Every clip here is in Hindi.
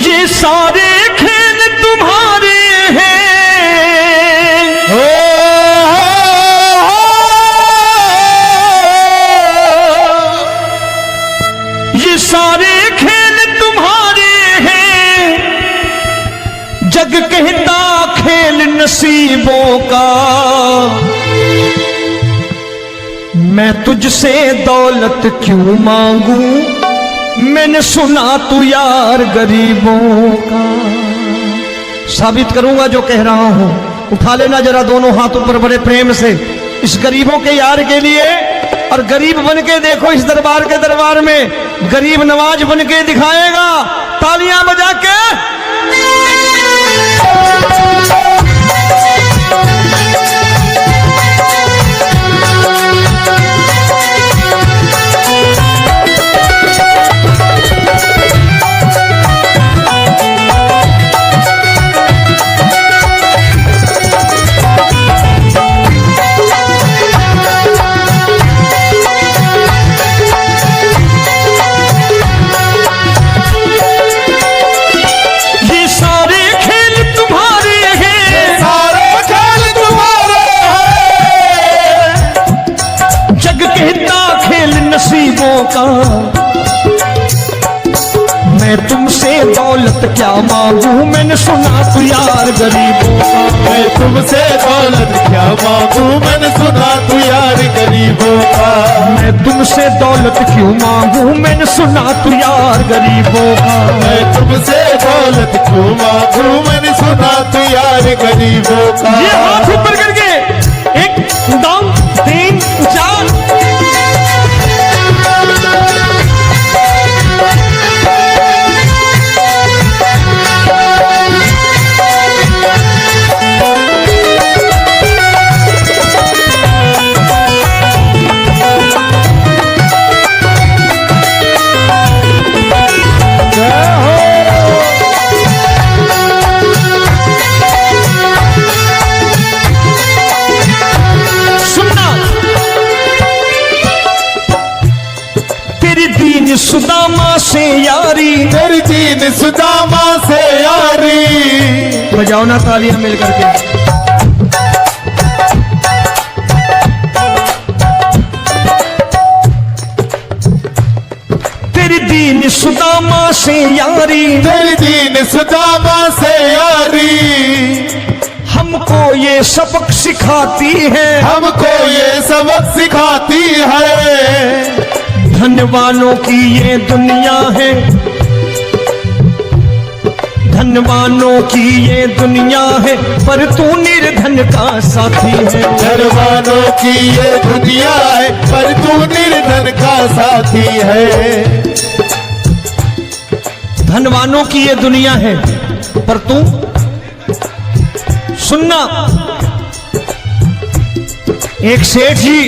ये सारे खेल तुम्हारे हैं, ये सारे खेल तुम्हारे हैं, जग कहता खेल नसीबों का। मैं तुझसे दौलत क्यों मांगू, मैंने सुना तू यार गरीबों का। साबित करूंगा जो कह रहा हूं। उठा लेना जरा दोनों हाथों पर बड़े प्रेम से इस गरीबों के यार के लिए, और गरीब बन के देखो इस दरबार के दरबार में गरीब नवाज बन के दिखाएगा, तालियां बजा के। नसीबों का मैं तुमसे दौलत क्या मांगू, मैंने सुना तू यार गरीबों का। मैं तुमसे दौलत क्या मांगू, मैंने सुना तू यार गरीबों का। मैं तुमसे दौलत क्यों मांगू, मैंने सुना तू यार गरीबों का। मैं तुमसे दौलत क्यों मांगू, मैंने सुना तू यार गरीबों का। ये हाथ ऊपर करके 1 2 3 4 सुदामा से यारी, तेरी दीन सुदामा से यारी। बजाओ ना तालियां मिल करके। तेरी दीन सुदामा से यारी, तेरी दीन सुदामा से यारी। हमको ये सबक सिखाती है, हमको ये सबक सिखाती है। धनवानों की ये दुनिया है, धनवानों की ये दुनिया है, पर तू निर्धन का साथी है। धनवानों की ये दुनिया है, पर तू निर्धन का साथी है। धनवानों की ये दुनिया है, पर तू सुनना। एक सेठ जी,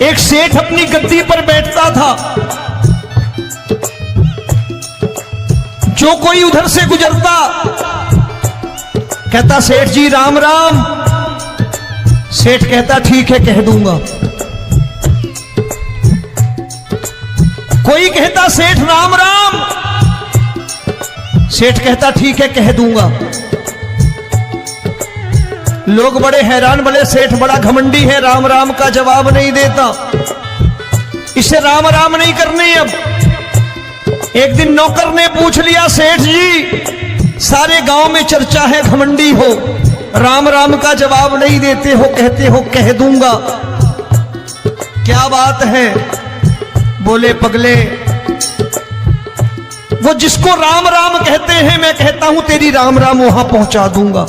एक सेठ अपनी गद्दी पर बैठता था। जो कोई उधर से गुजरता कहता सेठ जी राम राम। सेठ कहता ठीक है कह दूंगा। कोई कहता सेठ राम राम। सेठ कहता ठीक है कह दूंगा। लोग बड़े हैरान, बोले सेठ बड़ा घमंडी है, राम राम का जवाब नहीं देता, इसे राम राम नहीं करनी। अब एक दिन नौकर ने पूछ लिया सेठ जी सारे गांव में चर्चा है घमंडी हो, राम राम का जवाब नहीं देते हो, कहते हो कह दूंगा, क्या बात है? बोले पगले वो जिसको राम राम कहते हैं मैं कहता हूं तेरी राम राम वहां पहुंचा दूंगा।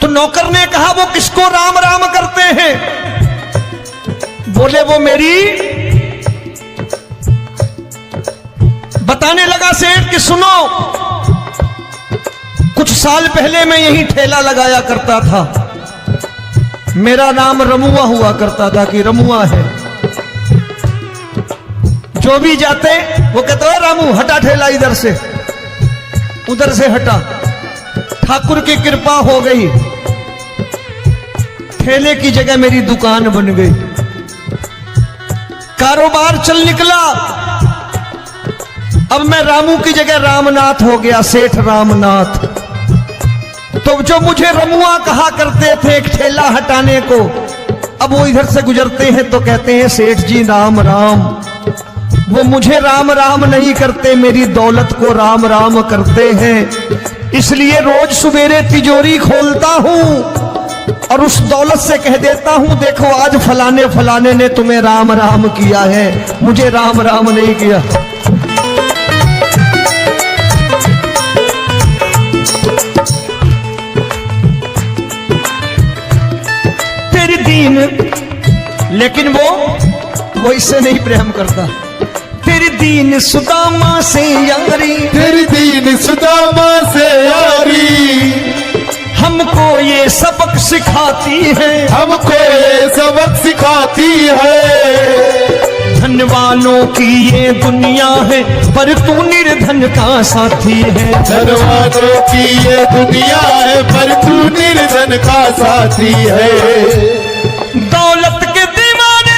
तो नौकर ने कहा वो किसको राम राम करते हैं? बोले वो मेरी। बताने लगा सेठ कि सुनो, कुछ साल पहले मैं यही ठेला लगाया करता था, मेरा नाम रमुआ हुआ करता था कि रमुआ है। जो भी जाते वो कहते हैं रामू हटा ठेला इधर से, उधर से हटा। ठाकुर की कृपा हो गई, ठेले की जगह मेरी दुकान बन गई, कारोबार चल निकला। अब मैं रामू की जगह रामनाथ हो गया, सेठ रामनाथ। तो जो मुझे रमुआ कहा करते थे एक ठेला हटाने को, अब वो इधर से गुजरते हैं तो कहते हैं सेठ जी राम राम। वो मुझे राम राम नहीं करते, मेरी दौलत को राम राम करते हैं। इसलिए रोज सवेरे तिजोरी खोलता हूं और उस दौलत से कह देता हूं देखो आज फलाने फलाने ने तुम्हें राम राम किया है, मुझे राम राम नहीं किया। तेरी दीन, लेकिन वो इससे नहीं प्रेम करता। तेरी दीन सुदामा से यारी, तेरी दीन सुदामा से यारी, हमको ये सबक सिखाती है, हमको ये सबक सिखाती है। धन वालों की ये दुनिया है पर तू निर्धन का साथी है। धन वालों की ये दुनिया है पर तू निर्धन का साथी है। दौलत के दीवाने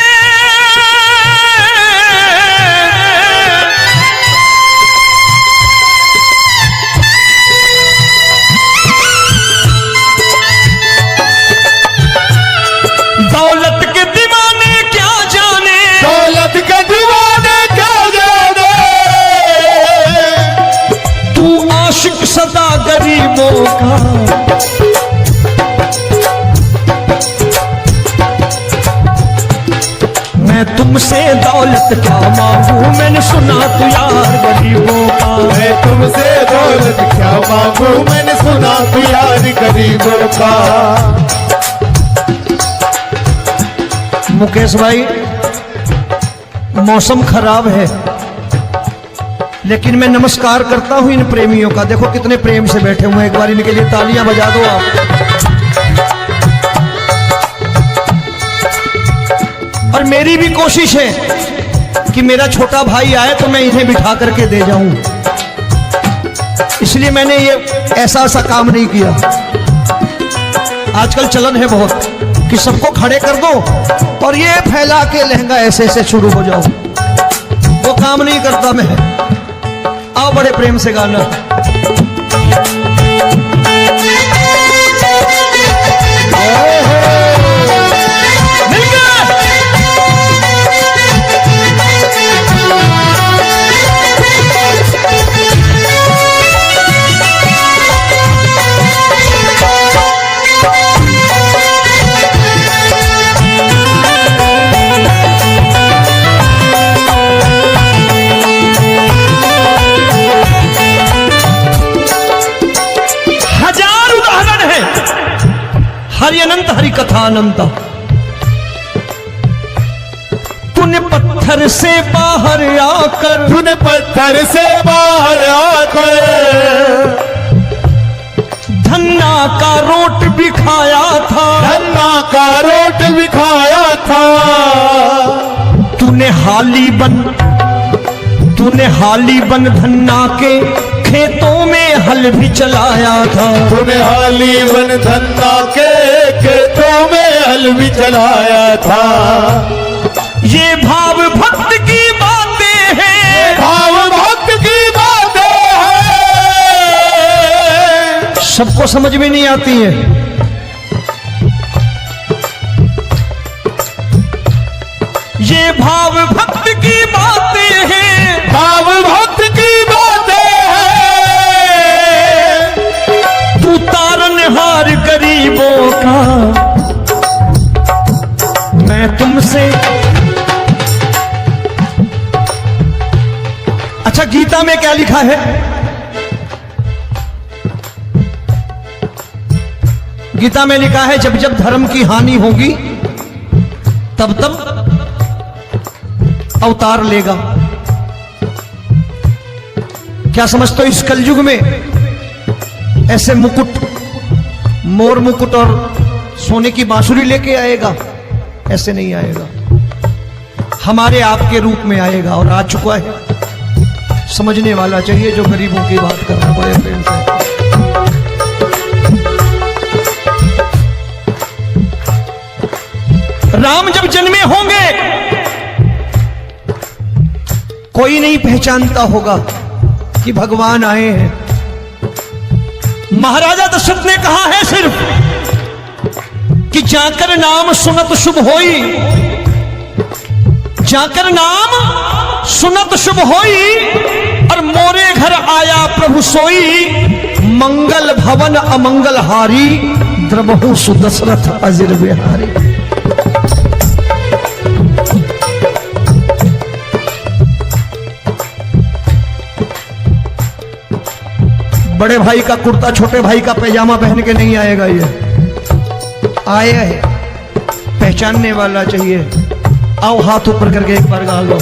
दौलत के दीवाने क्या जाने, दौलत के दीवाने क्या जाने, तू आशिक सदा गरीबों का। मैं तुमसे दौलत क्या मांगू, मैंने सुना तू यार गरीबों का। मैं तुमसे दौलत क्या मांगू, मैंने सुना तू यार गरीबों का। मुकेश भाई, मौसम खराब है लेकिन मैं नमस्कार करता हूं इन प्रेमियों का। देखो कितने प्रेम से बैठे हुए हैं, एक बार इनके लिए तालियां बजा दो आप। और मेरी भी कोशिश है कि मेरा छोटा भाई आए तो मैं इन्हें बिठा करके दे जाऊं, इसलिए मैंने ये ऐसा काम नहीं किया। आजकल चलन है बहुत कि सबको खड़े कर दो और ये फैला के लहंगा ऐसे ऐसे शुरू हो जाओ, वो काम नहीं करता मैं। आओ बड़े प्रेम से गाना। मिल गया। हरि अनंत हरि कथा अनंत। तूने पत्थर से बाहर आकर, तूने पत्थर से बाहर आकर धन्ना का रोट भी खाया था, धन्ना का रोट भी खाया था। तूने हाली बन धन्ना के खेतों में हल भी चलाया था। तूने हाली बन धन्ना के खेतों में हल भी चलाया था। ये भाव भक्त की बातें हैं, भाव भक्त की बातें हैं, सबको समझ में नहीं आती है। ये भाव भक्त की बातें हैं, भाव भक्त की बातें हैं। तू तारनहार गरीबों का, मैं तुमसे। अच्छा, गीता में क्या लिखा है? गीता में लिखा है जब जब धर्म की हानि होगी तब तब अवतार लेगा। क्या समझते हो इस कलयुग में ऐसे मुकुट, मोर मुकुट और सोने की बांसुरी लेके आएगा? ऐसे नहीं आएगा, हमारे आपके रूप में आएगा और आ चुका है। समझने वाला चाहिए जो गरीबों की बात कर रहा है बड़े प्रेम से। राम जब जन्मे होंगे, कोई नहीं पहचानता होगा कि भगवान आए हैं। महाराजा दशरथ ने कहा है सिर्फ कि जाकर नाम सुनत शुभ होई, जाकर नाम सुनत शुभ होई, और मोरे घर आया प्रभु सोई, मंगल भवन अमंगल हारी, द्रबहु सुदशरथ अजिर बिहारी। बड़े भाई का कुर्ता छोटे भाई का पैजामा पहन के नहीं आएगा, ये आया है पहचानने वाला चाहिए। आओ हाथ ऊपर करके एक बार गा लो।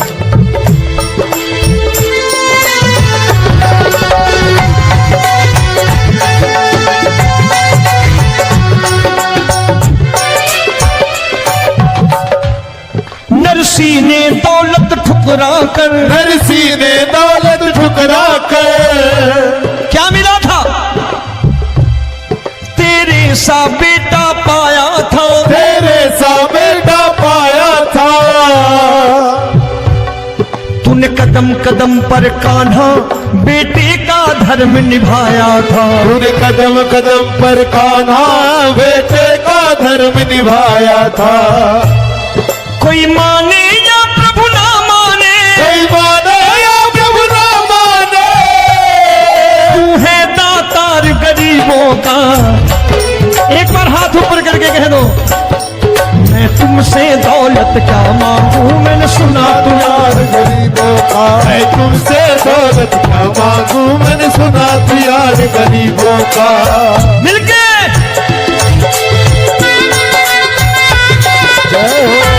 नरसी ने दौलत ठुकरा कर, नरसी ने दौलत ठुकरा कर, क्या मिला था? तेरे सा बेटा पाया था, तेरे सा बेटा पाया था। तूने कदम कदम पर कान्हा बेटे का धर्म निभाया था, तूने कदम कदम पर कान्हा बेटे का धर्म निभाया था। कोई माने या प्रभु ना माने, कोई माने या प्रभु ना माने, तू है दातार गरीबों का। एक बार हाथ ऊपर करके कह दो, मैं तुमसे दौलत क्या मांगू, मैंने सुना तू यार गरीबों का। मैं तुमसे दौलत क्या मांगू, मैंने सुना तू यार गरीबों का। मिलके जय हो।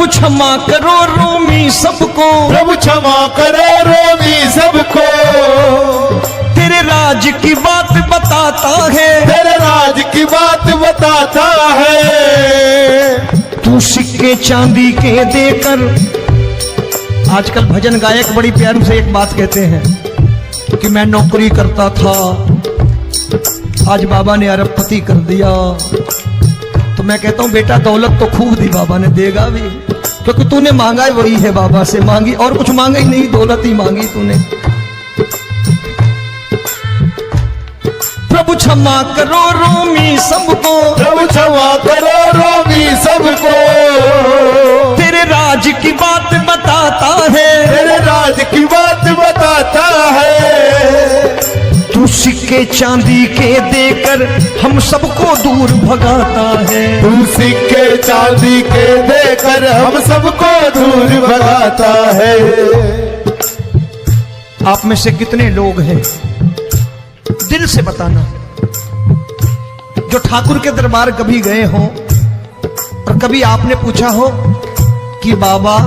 क्षमा करो रोमी सबको, प्रभु क्षमा करो रोमी सबको। तेरे राज की बात बताता है, तेरे राज की बात बताता है। तू सिक्के चांदी के देकर, आजकल भजन गायक बड़ी प्यार से एक बात कहते हैं कि मैं नौकरी करता था, आज बाबा ने अरबपति कर दिया। तो मैं कहता हूं बेटा दौलत तो खूब दी बाबा ने, देगा भी, क्योंकि तूने मांगा ही वही है बाबा से, मांगी और कुछ मांगा ही नहीं, दौलत ही मांगी तूने। प्रभु क्षमा करो रोमी सबको, प्रभु क्षमा करो रोमी सबको। तेरे राज की बात बताता है, तेरे राज की बात बताता है। तू सिक्के चांदी के देकर हम सबको दूर भगाता है, तू सिक्के चांदी के देकर हम सबको दूर भगाता है। आप में से कितने लोग हैं, दिल से बताना, जो ठाकुर के दरबार कभी गए हो और कभी आपने पूछा हो कि बाबा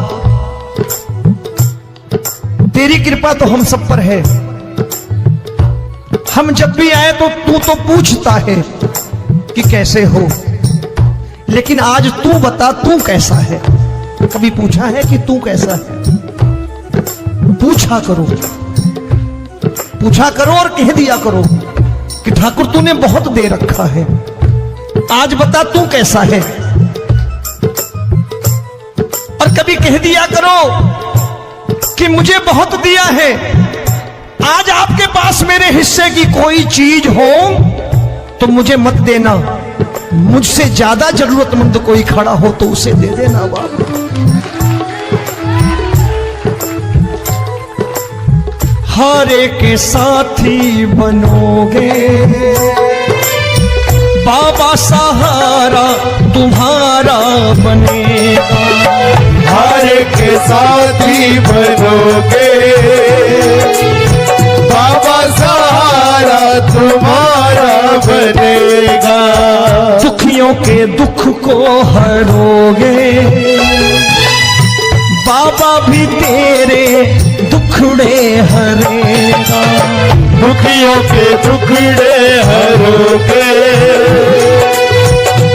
तेरी कृपा तो हम सब पर है, हम जब भी आए तो तू तो पूछता है कि कैसे हो, लेकिन आज तू बता तू कैसा है। कभी पूछा है कि तू कैसा है? पूछा करो, पूछा करो और कह दिया करो कि ठाकुर तूने बहुत दे रखा है, आज बता तू कैसा है। और कभी कह दिया करो कि मुझे बहुत दिया है, आज आपके पास मेरे हिस्से की कोई चीज हो तो मुझे मत देना, मुझसे ज्यादा जरूरतमंद कोई खड़ा हो तो उसे दे देना बाबा। हारे के साथी बनोगे बाबा, सहारा तुम्हारा बनेगा। हारे के साथी बनोगे बाबा, सहारा तुम्हारा बनेगा। दुखियों के दुख को हरोगे बाबा, भी तेरे दुख दुखड़े हरेगा। दुखियों के दुखड़े हरोगे,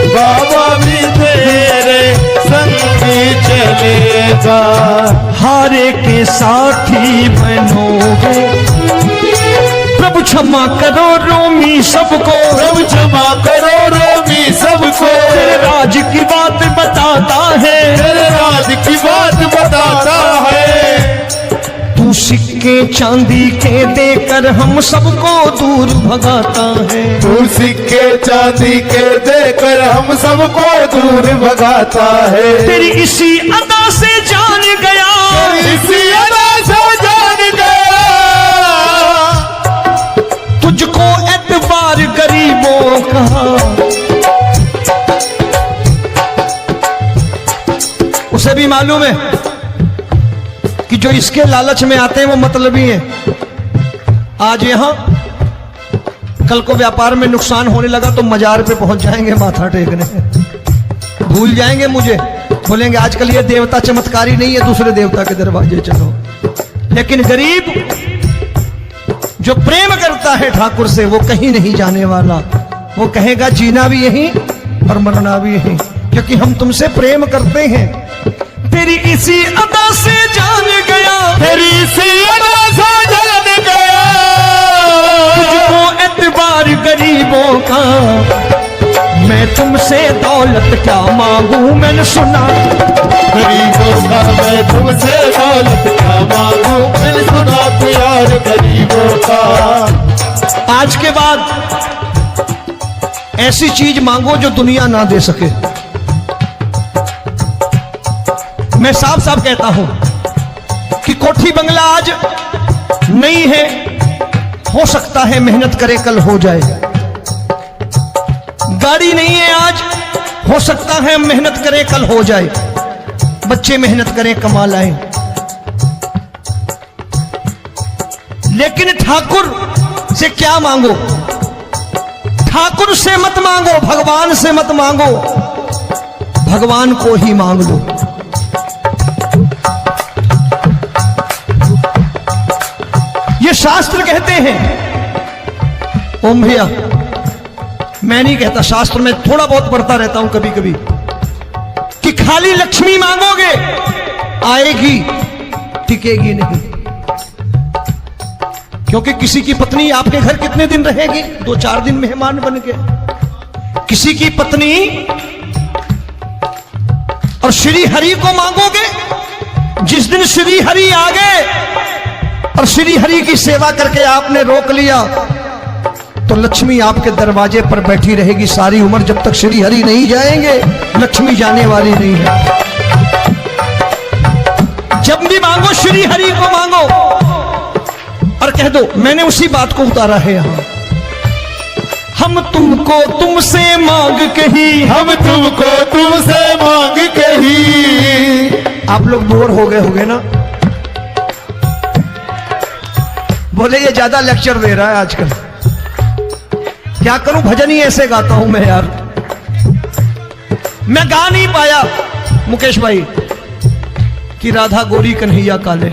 बाबा भी तेरे संगी चलेगा। हारे के साथी बनोगे, प्रभु क्षमा करो रोमी सबको, प्रभु क्षमा करो रोमी सबको। तेरे राज की बात बताता है, तेरे राज की बात बताता है। तू सिक्के चांदी के देकर हम सबको दूर भगाता है। तू सिक्के चांदी के देकर हम सबको दूर भगाता है। तेरी इसी अदा से जान गया, इसी अदा से जान गया, तुझको एतबार गरीबों का। उसे भी मालूम है कि जो इसके लालच में आते हैं वो मतलबी हैं। आज यहां कल को व्यापार में नुकसान होने लगा तो मजार पे पहुंच जाएंगे माथा टेकने, भूल जाएंगे मुझे, बोलेंगे आजकल ये देवता चमत्कारी नहीं है, दूसरे देवता के दरवाजे चलो। लेकिन गरीब जो प्रेम करता है ठाकुर से वो कहीं नहीं जाने वाला। वो कहेगा जीना भी यहीं और मरना भी यहीं, क्योंकि हम तुमसे प्रेम करते हैं। तेरी इसी अदा से जान गया, तेरी इसी अदा से जान गया, तुझको एतबार गरीबों का। मैं तुमसे दौलत क्या मांगू, मैंने सुना गरीबों का। मैं तुमसे दौलत क्या मांगू, मैंने सुना प्यार गरीबों का। आज के बाद ऐसी चीज मांगो जो दुनिया ना दे सके। मैं साफ साफ कहता हूं कि कोठी बंगला आज नहीं है, हो सकता है मेहनत करे कल हो जाए। गाड़ी नहीं है आज, हो सकता है मेहनत करे कल हो जाए। बच्चे मेहनत करें कमा लाएं, लेकिन ठाकुर से क्या मांगो? ठाकुर से मत मांगो, भगवान से मत मांगो, भगवान को ही मांग लो। ये शास्त्र कहते हैं, ओम भैया मैं नहीं कहता, शास्त्र में थोड़ा बहुत पढ़ता रहता हूं कभी कभी, कि खाली लक्ष्मी मांगोगे आएगी, टिकेगी नहीं। क्योंकि किसी की पत्नी आपके घर कितने दिन रहेगी? 2-4 दिन मेहमान बन के। किसी की पत्नी और श्री हरि को मांगोगे, जिस दिन श्री हरि आ गए और श्री हरि की सेवा करके आपने रोक लिया तो लक्ष्मी आपके दरवाजे पर बैठी रहेगी सारी उम्र। जब तक श्री हरि नहीं जाएंगे लक्ष्मी जाने वाली नहीं है। जब भी मांगो श्री हरि को मांगो और कह दो मैंने उसी बात को उतारा है यहां, हम तुमको तुमसे मांग कही, हम तुमको तुमसे मांग कही। आप लोग बोर हो गए होंगे ना, बोले ये ज्यादा लेक्चर दे रहा है आजकल। क्या करूं, भजन ही ऐसे गाता हूं मैं यार। मैं गा नहीं पाया मुकेश भाई कि राधा गोरी कन्हैया काले।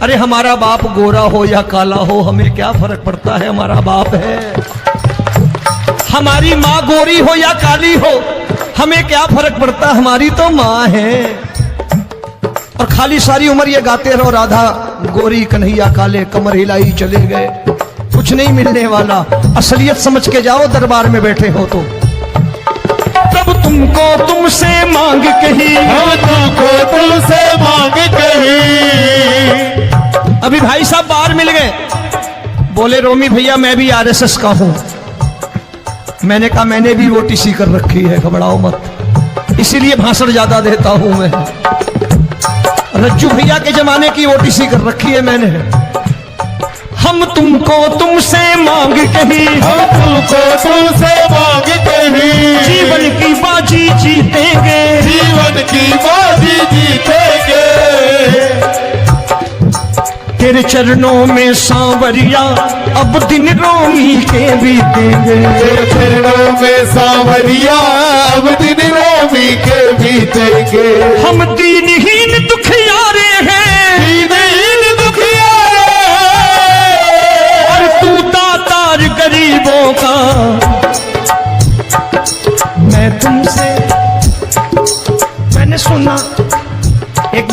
अरे हमारा बाप गोरा हो या काला हो हमें क्या फर्क पड़ता है, हमारा बाप है। हमारी माँ गोरी हो या काली हो हमें क्या फर्क पड़ता, हमारी तो माँ है। और खाली सारी उम्र ये गाते रहो राधा गोरी कन्हैया काले, कमर हिलाई चले गए, कुछ नहीं मिलने वाला। असलियत समझ के जाओ दरबार में बैठे हो तो। तब तुमको तुमसे मांग कही, हम तुमको तुमसे मांग कही। अभी भाई साहब बाहर मिल गए, बोले रोमी भैया मैं भी आरएसएस का हूं। मैंने कहा मैंने भी ओटीसी कर रखी है, घबराओ मत, इसीलिए भाषण ज्यादा देता हूं मैं। रज्जू भैया के जमाने की ओटीसी कर रखी है मैंने। हम तुमको तुमसे मांग कही, हम तुमको तुमसे मांग कही। जीवन की बाजी जीतेंगे, जीवन की बाजी जीतेंगे। तेरे चरणों में सांवरिया अब दिन रोमी के बीतेंगे। तेरे चरणों में सांवरिया अब दिन रोमी के बीतेंगे। हम दीनहीन दुखियारे हैं, दीन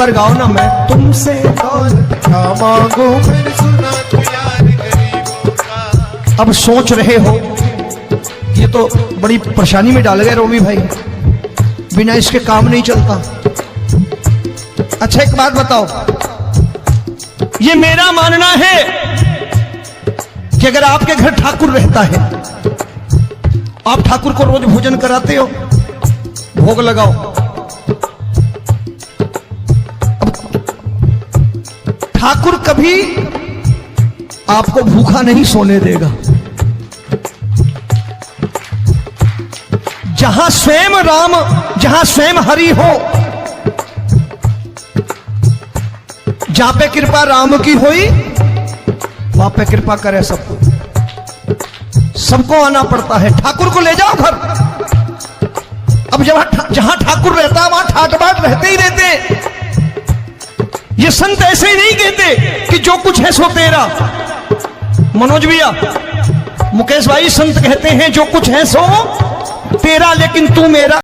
बार गाओ ना, मैं तुमसे दौलत क्या मांगू, मैंने सुना तू यार गरीबों का। अब सोच रहे हो, ये तो बड़ी परेशानी में डाल गए रोमी भाई, बिना इसके काम नहीं चलता। अच्छा एक बात बताओ, ये मेरा मानना है कि अगर आपके घर ठाकुर रहता है, आप ठाकुर को रोज भोजन कराते हो, भोग लगाओ, ठाकुर कभी आपको भूखा नहीं सोने देगा। जहां स्वयं राम, जहां स्वयं हरि हो, जहां पे कृपा राम की हुई, वहां पे कृपा करे सबको, सबको आना पड़ता है। ठाकुर को ले जाओ घर। अब जहां ठाकुर रहता है वहां ठाट बाट रहते ही रहते। ये संत ऐसे ही नहीं कहते कि जो कुछ है सो तेरा। मनोज भैया, मुकेश भाई, संत कहते हैं जो कुछ है सो तेरा, लेकिन तू मेरा।